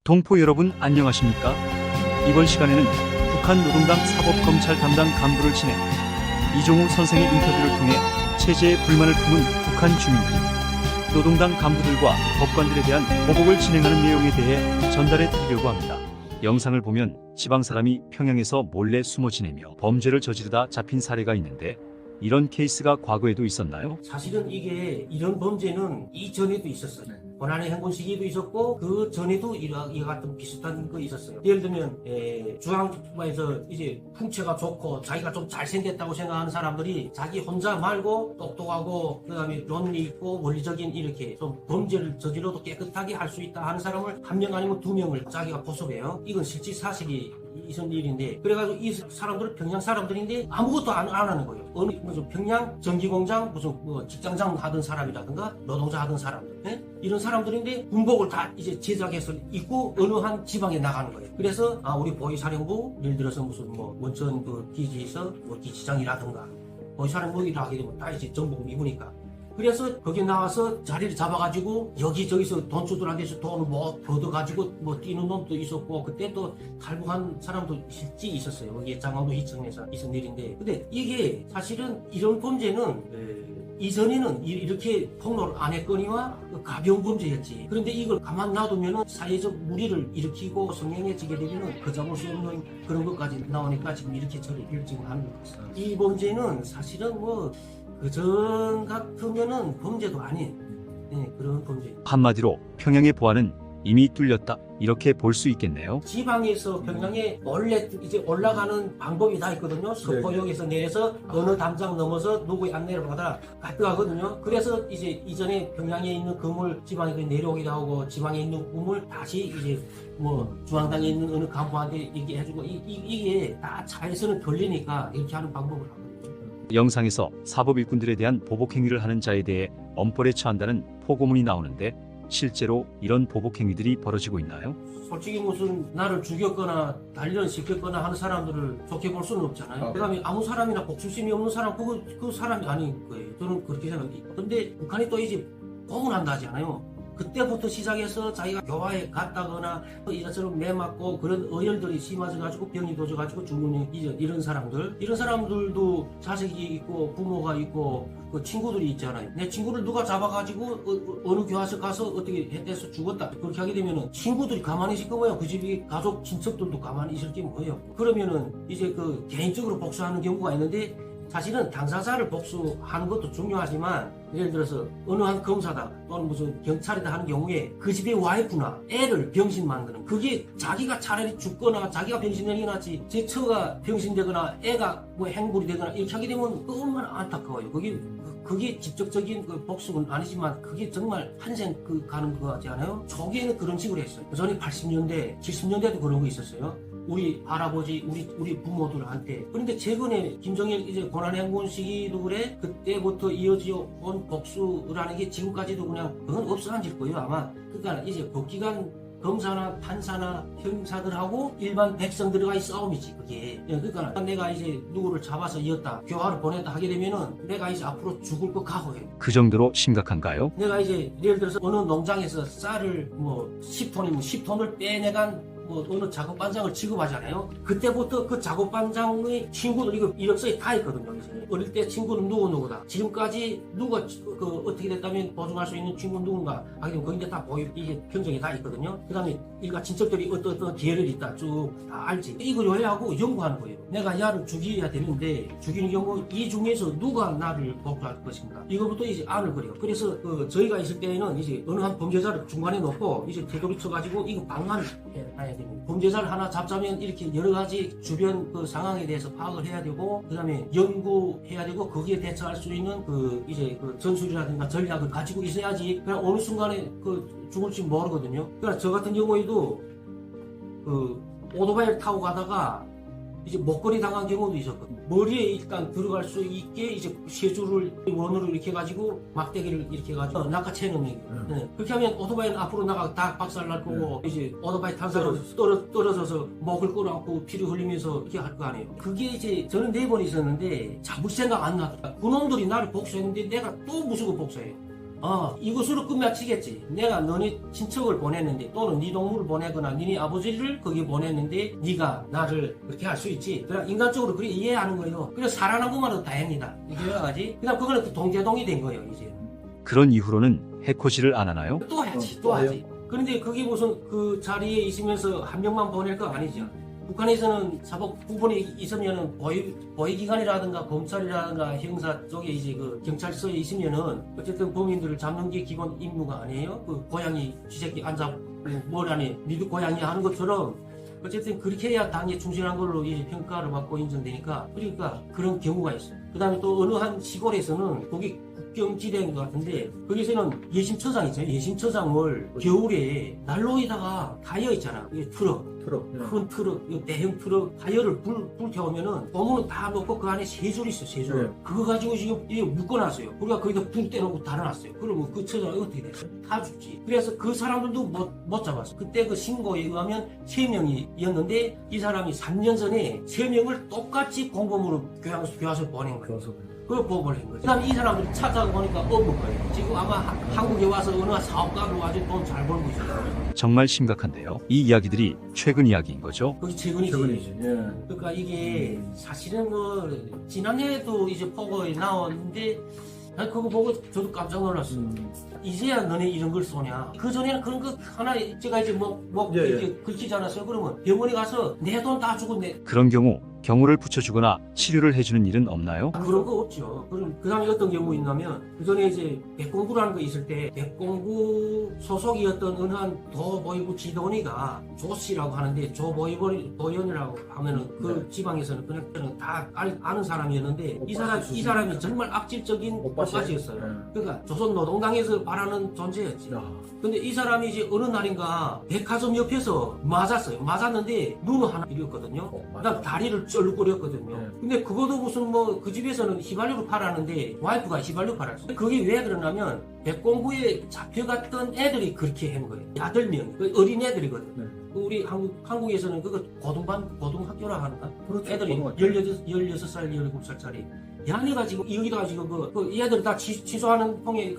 동포 여러분 안녕하십니까? 이번 시간에는 북한 노동당 사법검찰 담당 간부를 지낸 이종우 선생의 인터뷰를 통해 체제에 불만을 품은 북한 주민들이 노동당 간부들과 법관들에 대한 보복을 진행하는 내용에 대해 전달해 드리려고 합니다. 영상을 보면 지방 사람이 평양에서 몰래 숨어 지내며 범죄를 저지르다 잡힌 사례가 있는데 이런 케이스가 과거에도 있었나요? 사실은 이런 범죄는 이전에도 있었어요. 고난의 행군 시기도 있었고 그 전에도 이와 같은 비슷한 거 있었어요. 예를 들면 중앙에서 이제 풍채가 좋고 자기가 좀 잘생겼다고 생각하는 사람들이 자기 혼자 말고 똑똑하고 그다음에 논리 있고 원리적인 이렇게 좀 범죄를 저질러도 깨끗하게 할 수 있다 하는 사람을 한 명 아니면 두 명을 자기가 포섭해요. 이건 실제 사실이 있었던 일인데 그래가지고 이 사람들은 평양 사람들인데 아무것도 안 하는 거예요. 어느 무슨 평양 전기공장 무슨 직장장 하던 사람이라든가 노동자 하던 사람들 이런 사람들인데 군복을 다 이제 제작해서 입고 어느 한 지방에 나가는 거예요. 그래서 우리 보위사령부 예를 들어서 무슨 원천 그 기지에서 기지장이라든가 보위사령부 일을 하게 되면 다 이제 전복을 입으니까. 그래서 거기 나와서 자리를 잡아가지고 여기저기서 돈주들한테서 돈을 얻어가지고 뛰는 놈도 있었고 그때 또 탈북한 사람도 실제 있었어요. 여기 장안도 이천에서 있었던 일인데 근데 이게 사실은 이런 범죄는 이전에는 이렇게 폭로를 안 했거니와 가벼운 범죄였지. 그런데 이걸 가만 놔두면 사회적 무리를 일으키고 성행해지게 되면 그잡을 수 없는 그런 것까지 나오니까 지금 이렇게 처리를 지금 하는 것 같습니다. 이 범죄는 사실은 그전 같으면은 범죄도 아닌 그런 범죄. 한마디로 평양의 보안은 이미 뚫렸다 이렇게 볼 수 있겠네요. 지방에서 평양에 원래 이제 올라가는 방법이 다 있거든요. 서포역에서 내려서 어느 담장 넘어서 누구의 안내를 받아 가거든요. 그래서 이제 이전에 평양에 있는 건물 지방에 내려오기도 하고 지방에 있는 건물 다시 이제 중앙당에 있는 어느 간부한테 얘기해주고 이게 다 차에서는 걸리니까 이렇게 하는 방법을 하거든요. 영상에서 사법 일꾼들에 대한 보복 행위를 하는 자에 대해 엄벌에 처한다는 포고문이 나오는데 실제로 이런 보복 행위들이 벌어지고 있나요? 솔직히 무슨 나를 죽였거나 단련을 시켰거나 하는 사람들을 좋게 볼 수는 없잖아요. 그다음에 아무 사람이나 복수심이 없는 사람 그 사람이 아닌 거예요. 저는 그렇게 생각해요. 근데 북한이 또 이제 고문한다 하잖아요. 그때부터 시작해서 자기가 교화에 갔다거나 이런처럼 매 맞고 그런 어혈들이 심해져가지고 병이 도져가지고 죽는 이런 사람들도 자식이 있고 부모가 있고 그 친구들이 있잖아요. 내 친구를 누가 잡아가지고 어느 교화소 가서 어떻게 해서 죽었다 그렇게 하게 되면은 친구들이 가만히 있을 거예요. 그 집이 가족 친척들도 가만히 있을 게 뭐예요. 그러면은 이제 그 개인적으로 복수하는 경우가 있는데 사실은 당사자를 복수하는 것도 중요하지만 예를 들어서 어느 한 검사다 또는 무슨 경찰이다 하는 경우에 그 집의 와이프나 애를 병신 만드는 그게 자기가 차라리 죽거나 자기가 병신되는 게 낫지 제 처가 병신되거나 애가 행불이 되거나 이렇게 하게 되면 얼마나 안타까워요. 그게 직접적인 복수는 아니지만 그게 정말 한생 가는 거 같지 않아요? 초기에는 그런 식으로 했어요. 전에 80년대 70년대도 그런 거 있었어요. 우리 할아버지, 우리 부모들한테. 그런데 최근에 김정일 이제 고난행군 시기도 그래. 그때부터 이어져 온 복수라는 게 지금까지도 그냥 그건 없어질 거예요, 아마. 그러니까 이제 법기관 검사나 판사나 형사들하고 일반 백성들과의 싸움이지, 그게. 그러니까 내가 이제 누구를 잡아서 이었다, 교화를 보냈다 하게 되면은 내가 이제 앞으로 죽을 거 각오해요. 그 정도로 심각한가요? 내가 이제 예를 들어서 어느 농장에서 쌀을 10톤이면 10톤을 빼내간 어느 작업반장을 취급하잖아요. 그때부터 그 작업반장의 친구들 이거 이력서에 다 있거든요. 이제. 어릴 때 친구는 누구다. 지금까지 누가 어떻게 됐다면 보증할 수 있는 친구는 누군가 하게 되면 거기에 다 이게 평정이 다 있거든요. 그 다음에 일가 친척들이 어떤 계열이 있다 쭉 다 알지. 이걸 요해하고 연구하는 거예요. 내가 야를 죽여야 되는데 죽이는 경우 이 중에서 누가 나를 복수할 것인가. 이거부터 이제 안을 그려요. 그래서 저희가 있을 때에는 이제 어느 한 범죄자를 중간에 놓고 이제 되돌이 쳐가지고 이거 방안을 해야 됩니다. 범죄자를 하나 잡자면 이렇게 여러 가지 주변 상황에 대해서 파악을 해야 되고 그다음에 연구해야 되고 거기에 대처할 수 있는 이제 전술이라든가 전략을 가지고 있어야지 그냥 어느 순간에 죽을지 모르거든요. 그러니까 저 같은 경우에도 오토바이를 타고 가다가 이제 목걸이 당한 경우도 있었거든요. 머리에 일단 들어갈 수 있게 이제 세 줄을 원으로 이렇게 해가지고 막대기를 이렇게 해가지고 낚아채는 얘기예요. 그렇게 하면 오토바이는 앞으로 나가 다 박살날 거고 이제 오토바이 탄 사람 떨어져서 목을 끌어안고 피를 흘리면서 이렇게 할 거 아니에요. 그게 이제 저는 4번 있었는데 잡을 생각 안 났다. 그놈들이 나를 복수했는데 내가 또 무수고 복수해요. 이것으로 끝마치겠지. 내가 너네 친척을 보냈는데 또는 네 동물을 보내거나 너네 아버지를 거기 보냈는데 네가 나를 그렇게 할 수 있지. 그냥 인간적으로 그렇게 이해하는 거예요. 그래서 살아난 것만으로 다행이다. 이게 여러 가지. 그냥 그거는 동제동이 된 거예요 이제. 그런 이후로는 해코지를 안 하나요? 또 하지, 또 하지. 그런데 그게 무슨 그 자리에 있으면서 한 명만 보낼 거 아니죠. 북한에서는 사법 부분이 있으면은 보위기관이라든가 검찰이라든가 형사 쪽에 이제 그 경찰서에 있으면은 어쨌든 범인들을 잡는 게 기본 임무가 아니에요. 그 고양이 쥐새끼 안 잡고 뭘 하니 니도 고양이 하는 것처럼 어쨌든 그렇게 해야 당에 충실한 걸로 이제 평가를 받고 인정되니까 그러니까 그런 경우가 있어요. 그 다음에 또 어느 한 시골에서는 거기 국경지대인 것 같은데 거기서는 예심처장 있잖아요. 예심처장을 겨울에 난로에다가 타이어 있잖아. 이게 트럭. 큰 트럭, 이 대형 트럭 타이어를 불 태우면은 고무는 다 넣고 그 안에 세 줄 있어, 세 줄. 네. 그거 가지고 지금 이게 묶어놨어요. 우리가 거기다 불 떼놓고 달아놨어요. 그러면 그 처장이 어떻게 됐어? 다 죽지. 그래서 그 사람들도 못 잡았어. 그때 그 신고에 의하면 3명이었는데 이 사람이 3년 전에 3명을 똑같이 공범으로 교화소 보낸 거예요. 그걸 보고를 한 거죠. 그 다음에 이 사람들이 찾아보니까 없는 거예요. 지금 아마 한국에 와서 어느 사업가로 아주 돈 잘 벌고 있어요. 정말 심각한데요. 이 이야기들이 최근 이야기인 거죠. 그게 최근이지. 예. 그러니까 이게 사실은 뭐 지난해에도 이제 보고에 나왔는데 난 그거 보고 저도 깜짝 놀랐어요. 이제야 너네 이런 걸 쏘냐. 그 전에는 그런 거 하나 제가 이제 예, 이렇게 긁히지 않았어요. 그러면 병원에 가서 내 돈 다 주고 그런 경우 경호를 붙여주거나 치료를 해주는 일은 없나요? 그런 거 없죠. 그럼 그 다음에 어떤 경우 있냐면 그 전에 이제 백공구라는 거 있을 때 백공구 소속이었던 어느 한 도보이부 지도니가 조씨라고 하는데 조보이원이라고 하면은 그 지방에서는 그냥 다 아는 사람이었는데 이 사람이 정말 악질적인 오빠씨였어요. 그러니까 조선노동당에서 바라는 존재였지. 근데 이 사람이 이제 어느 날인가 백화점 옆에서 맞았어요. 맞았는데 눈을 하나 잃었거든요. 그다음 다리를 쩔룩거렸거든요. 근데 그것도 무슨 뭐 그 집에서는 휘발유를 팔았는데 와이프가 휘발유 팔았어. 그게 왜 그러냐면 백공부에 잡혀갔던 애들이 그렇게 한 거예요. 8명. 그 어린 애들이거든. 우리 한국에서는 그거 고등학교라 하는가? 애들이 16살, 17살짜리. 야네가 지금 여기다 가지고 그 얘들 다 취소하는 통에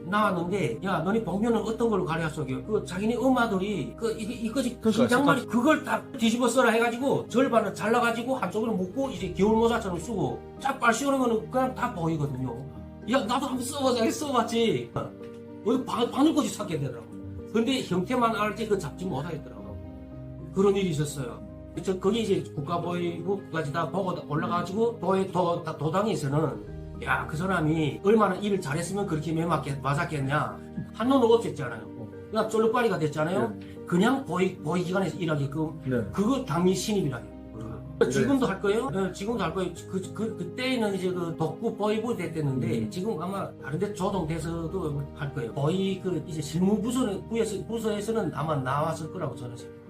나왔는데 야 너네 보면은 어떤 걸로 가려서 그 자기네 엄마들이 이거지 긴장말이 그걸 다 뒤집어 써라 해가지고 절반을 잘라가지고 한쪽으로 묶고 이제 겨울 모자처럼 쓰고 쫙 빨 씌우는 거는 그냥 다 보이거든요. 야 나도 한번 써봤지. 바늘꽂이 찾게 되더라고. 근데 형태만 알지 그 잡지 못하겠더라고. 그런 일이 있었어요. 거기 이제 국가보위부까지 다 보고 올라가가지고 도당에서는 야 그 사람이 얼마나 일을 잘했으면 그렇게 맞았겠냐. 한놈을 없앴잖아요. 그냥 쫄룩바리가 됐잖아요. 그냥 보위기관에서 일하게끔 그거 당리 신입이라요. 지금도 할 거예요? 네, 지금도 할 거예요. 그때는 이제 그 독구 보위부 됐댔는데 지금 아마 다른데 조동돼서도 할 거예요. 거의 이제 실무부서에서는 아마 나왔을 거라고 저는 생각해요.